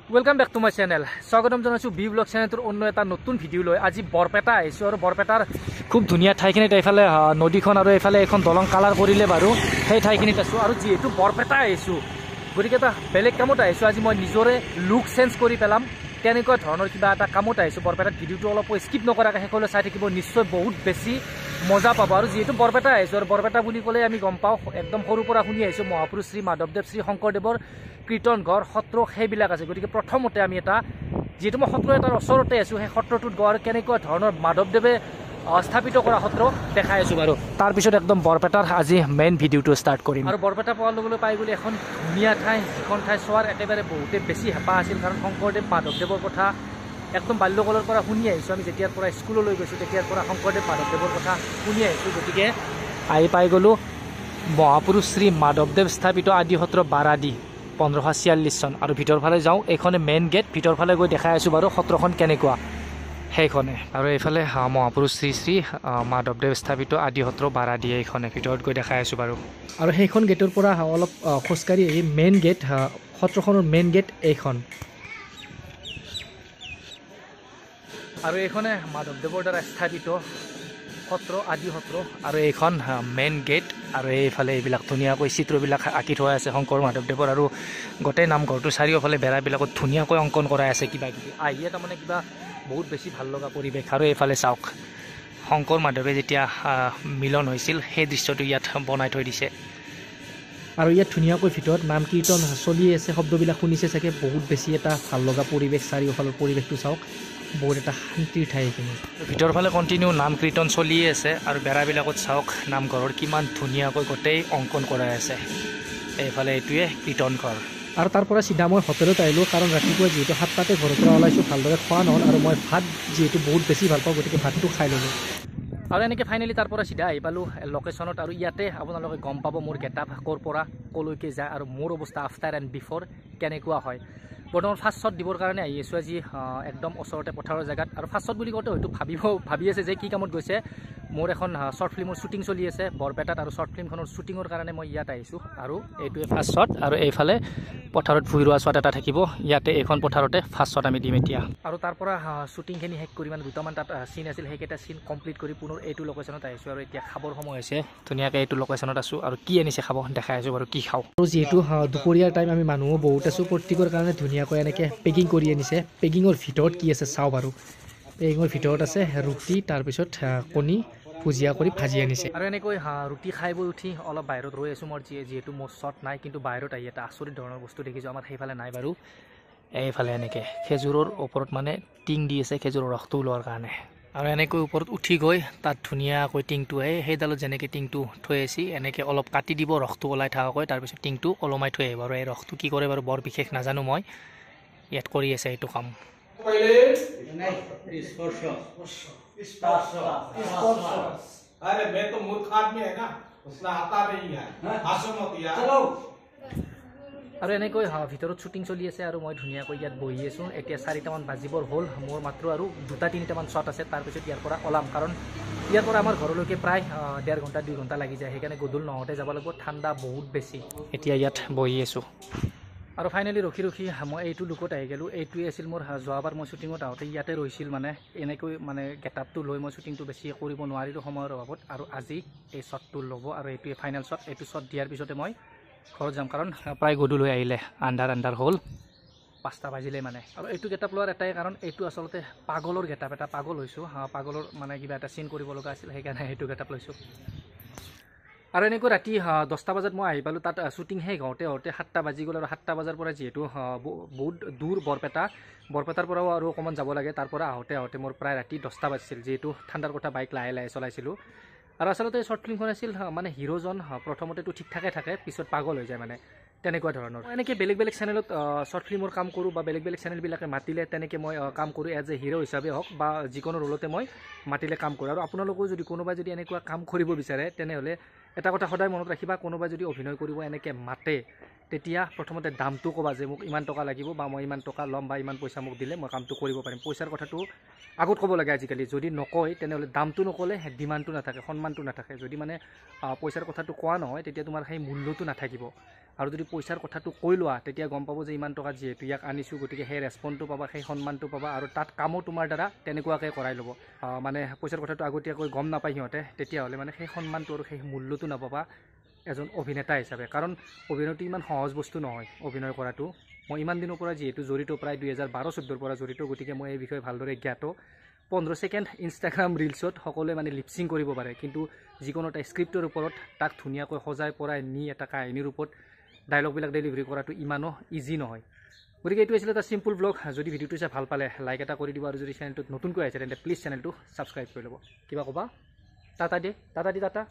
Welcome back to my channel. স্বাগতম জানাইছো B blog চ্যানেলটোৰ অন্য এটা নতুন ভিডিও লৈ আজি বৰপেটা আহিছো আৰু বৰপেটাৰ খুব ধুনীয়া ঠাইখিনিত এইফালে নদীখন আৰু এইফালে এখন দলং কালাৰ কৰিলে বাৰু সেই ঠাইখিনিত আছো আৰু যেহেতু বৰপেটা আহিছো গতিকে এটা বেলেগ কামত আহিছো আজি মই নিজৰে লুক চেঞ্জ কৰি পেলাম তেনেকুৱা ধৰণৰ কিবা এটা কামত আহিছো বৰপেটাত ভিডিওটো অলপ স্কিপ নকৰাকৈ শেষলৈ চাই থাকিব নিশ্চয় বহুত বেছি মজা পাব আৰু যেহেতু বৰপেটা আহিছো আৰু বৰপেটা বুলি ক'লে আমি গম পাওঁ একদম সৰুৰ পৰা শুনি আহিছো মহাপুৰুষ শ্ৰী মাধৱদেৱ শ্ৰী শংকৰদেৱৰ কীৰ্তন ঘৰ সত্ৰ সেইবিলাক আছে গতিকে প্ৰথমতে আমি এটা যেহেতু মই সত্ৰ এটাৰ ওচৰতে আছো সেই সত্ৰটোত গৈ আৰু কেনেকুৱা ধৰণৰ মাধৱদেৱে স্থাপিত কৰা সত্ৰ দেখাই আছো বাৰু তাৰপিছত একদম বৰপেটাৰ আজি মেইন ভিডিওটো ষ্টাৰ্ট কৰিম আৰু বৰপেটা পোৱাৰ লগে পাই গ'লে এখন ধুনীয়া ঠাই এখন ঠাই চোৱাৰ একেবাৰে বহুতে বেছি হেঁপাহ আছিল কাৰণ শংকৰদেৱ মাধৱদেৱৰ কথা একদম বাল্যকালৰ পৰা শুনি আহিছোঁ আমি যেতিয়াৰ পৰা স্কুললৈ গৈছোঁ তেতিয়াৰ পৰা শংকৰদেৱ মাধৱদেৱৰ কথা শুনি আহিছোঁ গতিকে আহি পাই গ'লোঁ মহাপুৰুষ শ্ৰী মাধৱদেৱ স্থাপিত আদি সত্ৰ বাৰাদি 1546 চন আৰু ভিতৰ ফালে যাওঁ এইখনে মেইন গেট ভিতৰ ফালে গৈ দেখাই আছোঁ বাৰু সত্ৰখন কেনেকুৱা সেইখনে আৰু এইফালে মহাপুৰুষ শ্ৰী শ্ৰী মাধৱদেৱ স্থাপিত আদি সত্ৰ বাৰাদি এইখনে ভিতৰত গৈ দেখাই আছোঁ বাৰু আৰু সেইখন গেটৰ পৰা অলপ খোজকাঢ়ি আহি মেইন গেট সত্ৰখনৰ মেইন গেট এইখন আৰু এইখনে মাধৱদেৱৰ দ্বাৰা স্থাপিত সত্ৰ আদি সত্ৰ আৰু এইখন মেইন গেট আৰু এইফালে এইবিলাক ধুনীয়াকৈ চিত্ৰবিলাক আঁকি থোৱা আছে শংকৰ মাধৱদেৱৰ আৰু গোটেই নামঘৰটো চাৰিওফালে বেৰাবিলাকত ধুনীয়াকৈ অংকন কৰা আছে কিবা কিবি আহিয়ে তাৰমানে কিবা বহুত বেছি ভাল লগা পৰিৱেশ আৰু এইফালে চাওক শংকৰ মাধৱে যেতিয়া মিলন হৈছিল সেই দৃশ্যটো ইয়াত বনাই থৈ দিছে আৰু ইয়াত ধুনীয়াকৈ ভিতৰত নাম কীৰ্তন চলি আছে শব্দবিলাক শুনিছে চাগে বহুত বেছি এটা ভাল লগা পৰিৱেশ চাৰিওফালৰ পৰিৱেশটো চাওক বহুত এটা শান্তিৰ ঠাই এইখিনি ভিতৰ ফালে কণ্টিনিউ নাম কীৰ্তন চলিয়ে আছে আৰু বেৰাবিলাকত চাওক নামঘৰৰ কিমান ধুনীয়াকৈ গোটেই অংকন কৰাই আছে এইফালে এইটোৱে কীৰ্তন ঘৰ আৰু তাৰ পৰা চিধা মই হোটেলত আহিলোঁ কাৰণ ৰাতিপুৱা যিহেতু 7টাতে ঘৰৰ পৰা ওলাইছোঁ ভালদৰে খোৱা নহ'ল আৰু মই ভাত যিহেতু বহুত বেছি ভাল পাওঁ গতিকে ভাতটো খাই ল'লোঁ আৰু এনেকৈ ফাইনেলি তাৰ পৰা চিধা আহি পালোঁ লোকেশ্যনত আৰু ইয়াতে আপোনালোকে গম পাব মোৰ গেটআপ ক'ৰ পৰা ক'লৈকে যায় আৰু মোৰ অৱস্থা আফটাৰ এণ্ড বিফৰ কেনেকুৱা হয় বৰ্তমান ফাৰ্ষ্ট শ্বট দিবৰ কাৰণে আহি আছোঁ আজি একদম ওচৰতে পথাৰৰ জেগাত আৰু ফাৰ্ষ্ট শ্বট বুলি কওঁতে হয়তো ভাবি আছে যে কি কামত গৈছে মোৰ এখন শ্বৰ্ট ফিল্মৰ শ্বুটিং চলি আছে বৰপেটাত আৰু শ্বৰ্ট ফিল্মখনৰ শ্বুটিঙৰ কাৰণে মই ইয়াত আহিছোঁ আৰু এইটোৱে ফাৰ্ষ্ট শ্বট আৰু এইফালে পথাৰত ভুই ৰোৱা শ্বট এটা থাকিব ইয়াতে এইখন পথাৰতে ফাৰ্ষ্ট শ্বট আমি দিম এতিয়া আৰু তাৰ পৰা শ্বুটিংখিনি শেষ কৰি মানে দুটামান তাত চিন আছিল সেইকেইটা চিন কমপ্লিট কৰি পুনৰ এইটো লোকেশ্যনত আহিছোঁ আৰু এতিয়া খাবৰ সময় হৈছে ধুনীয়াকৈ এইটো লোকেশ্যনত আছোঁ আৰু কি আনিছে খাব দেখাই আছোঁ বাৰু কি খাওঁ আৰু যিহেতু দুপৰীয়াৰ টাইম আমি মানুহো বহুত আছোঁ প্ৰত্যেকৰ কাৰণে ধুনীয়াকৈ এনেকৈ পেকিং কৰি আনিছে পেকিঙৰ ভিতৰত কি আছে চাওঁ বাৰু পেকিঙৰ ভিতৰত আছে ৰুটি তাৰপিছত কণী ভুজিয়া কৰি ভাজি আনিছে আৰু এনেকৈ ৰুটি খাই বৈ উঠি অলপ বাহিৰত ৰৈ আছোঁ মোৰ যিহেতু মোৰ শ্বট নাই কিন্তু বাহিৰত আহি এটা আচৰিত ধৰণৰ বস্তু দেখিছোঁ আমাৰ সেইফালে নাই বাৰু এইফালে এনেকৈ খেজুৰৰ ওপৰত মানে টিং দি আছে খেজুৰৰ ৰসটো ওলোৱাৰ কাৰণে আৰু এনেকৈ ওপৰত উঠি গৈ তাত ধুনীয়াকৈ টিংটো সেইডালত যেনেকৈ টিংটো থৈ আছে এনেকৈ অলপ কাটি দিব ৰসটো ওলাই থকাকৈ তাৰপিছত টিংটো ওলমাই থৈ আহিব আৰু এই ৰসটো কি কৰে বাৰু বৰ বিশেষ নাজানো মই ইয়াত কৰি আছে এইটো কাম अरे मैं तो मूर्ख आदमी है ना उसका आता नहीं है आसो मत यार আৰু এনেকৈ ভিতৰত শ্বুটিং চলি আছে আৰু মই ধুনীয়াকৈ ইয়াত বহি আছোঁ এতিয়া 4টামান বাজিবৰ হ'ল মোৰ মাত্ৰ আৰু 2-3টামান শ্বট আছে তাৰপিছত ইয়াৰ পৰা ওলাম কাৰণ ইয়াৰ পৰা আমাৰ ঘৰলৈকে প্ৰায় 1.5 ঘণ্টা 2 ঘণ্টা লাগি যায় সেইকাৰণে গধূল নহওঁতে যাব লাগিব ঠাণ্ডা বহুত বেছি এতিয়া ইয়াত বহি আছোঁ আৰু ফাইনেলি ৰখি মই এইটো লুকত আহি গ'লোঁ এইটোৱে আছিল মোৰ যোৱাবাৰ মই শ্বুটিঙত আহোঁতে ইয়াতে ৰৈছিল মানে এনেকৈ মানে গেটআপটো লৈ মই শ্বুটিংটো বেছি কৰিব নোৱাৰিলোঁ সময়ৰ অভাৱত আৰু আজি এই শ্বটটো ল'ব আৰু এইটোৱে ফাইনেল শ্বট এইটো শ্বট দিয়াৰ পিছতে মই ঘৰত যাম কাৰণ প্ৰায় গধূল হৈ আহিলে আন্ধাৰ হ'ল 5টা বাজিলে মানে আৰু এইটো গেটআপ লোৱাৰ এটাই কাৰণ এইটো আচলতে পাগলৰ গেটআপ এটা পাগল হৈছোঁ পাগলৰ মানে কিবা এটা চিন কৰিব লগা আছিল সেইকাৰণে এইটো গেটআপ লৈছোঁ আৰু এনেকৈ ৰাতি 10টা বজাত মই আহি পালোঁ তাত শ্বুটিং শেষ হওঁতে 7টা বাজি গ'ল আৰু 7টা বজাৰ পৰা যিহেতু বহুত দূৰ বৰপেটাৰ পৰাও আৰু অকণমান যাব লাগে তাৰ পৰা আহোঁতে মোৰ প্ৰায় ৰাতি 10টা বাজিছিল যিহেতু ঠাণ্ডাৰ কথা বাইক লাহে লাহে চলাইছিলোঁ আৰু আচলতে শ্বৰ্ট ফিল্মখন আছিল মানে হিৰোজন প্ৰথমতেতো ঠিক ঠাকে থাকে পিছত পাগল হৈ যায় মানে তেনেকুৱা ধৰণৰ এনেকৈ বেলেগ চেনেলত শ্বৰ্ট ফিল্মৰ কাম কৰোঁ বা বেলেগ চেনেলবিলাকে মাতিলে তেনেকৈ মই কাম কৰোঁ এজ এ হিৰো হিচাপে হওক বা যিকোনো ৰোলতে মই মাতিলে কাম কৰোঁ আৰু আপোনালোকেও যদি কোনোবাই যদি এনেকুৱা কাম কৰিব বিচাৰে তেনেহ'লে এটা কথা সদায় মনত ৰাখিবা কোনোবাই যদি অভিনয় কৰিব এনেকৈ মাতে তেতিয়া প্ৰথমতে দামটো ক'বা যে মোক ইমান টকা লাগিব বা মই ইমান টকা ল'ম বা ইমান পইচা মোক দিলে মই কামটো কৰিব পাৰিম। পইচাৰ কথাটো আগত ক'ব লাগে আজিকালি। যদি নকয় তেনেহ'লে দামটো নক'লে ডিমাণ্ডটো নাথাকে, সন্মানটো নাথাকে। যদি মানে পইচাৰ কথাটো কোৱা নহয় তেতিয়া তোমাৰ সেই মূল্যটো নাথাকিব। আৰু যদি পইচাৰ কথাটো কৈ লোৱা তেতিয়া গম পাব যে ইমান টকা যিহেতু ইয়াক আনিছোঁ, গতিকে সেই ৰেচপণ্ডটো পাবা, সেই সন্মানটো পাবা আৰু তাত কামো তোমাৰ দ্বাৰা তেনেকুৱাকৈ কৰাই ল'ব। মানে পইচাৰ কথাটো আগতীয়াকৈ গম নাপায় সিহঁতে, তেতিয়াহ'লে মানে সেই সন্মানটো আৰু সেই মূল্যটো নাপাবা এজন অভিনেতা হিচাপে। কাৰণ অভিনয়টো ইমান সহজ বস্তু নহয় অভিনয় কৰাটো। মই ইমান দিনৰ পৰা যিহেতু জড়িত, প্ৰায় 2012-14 পৰা জড়িত, গতিকে মই এই বিষয়ে ভালদৰে জ্ঞাত। 15 ছেকেণ্ড ইনষ্টাগ্ৰাম ৰিলছত সকলোৱে মানে লিপচিং কৰিব পাৰে, কিন্তু যিকোনো এটা স্ক্ৰিপ্টৰ ওপৰত তাক ধুনীয়াকৈ সজাই পৰাই নি এটা কাহিনীৰ ওপৰত ডায়লগবিলাক ডেলিভাৰী কৰাটো ইমানো ইজি নহয়। গতিকে এইটো আছিলে এটা চিম্পল ব্লগ। যদি ভিডিঅ'টো চাই ভাল পালে লাইক এটা কৰি দিব, আৰু যদি চেনেলটোত নতুনকৈ আহিছে তেন্তে প্লিজ চেনেলটো ছাবস্ক্ৰাইব কৰি ল'ব। কিবা ক'বা? টাটা দি টাটা।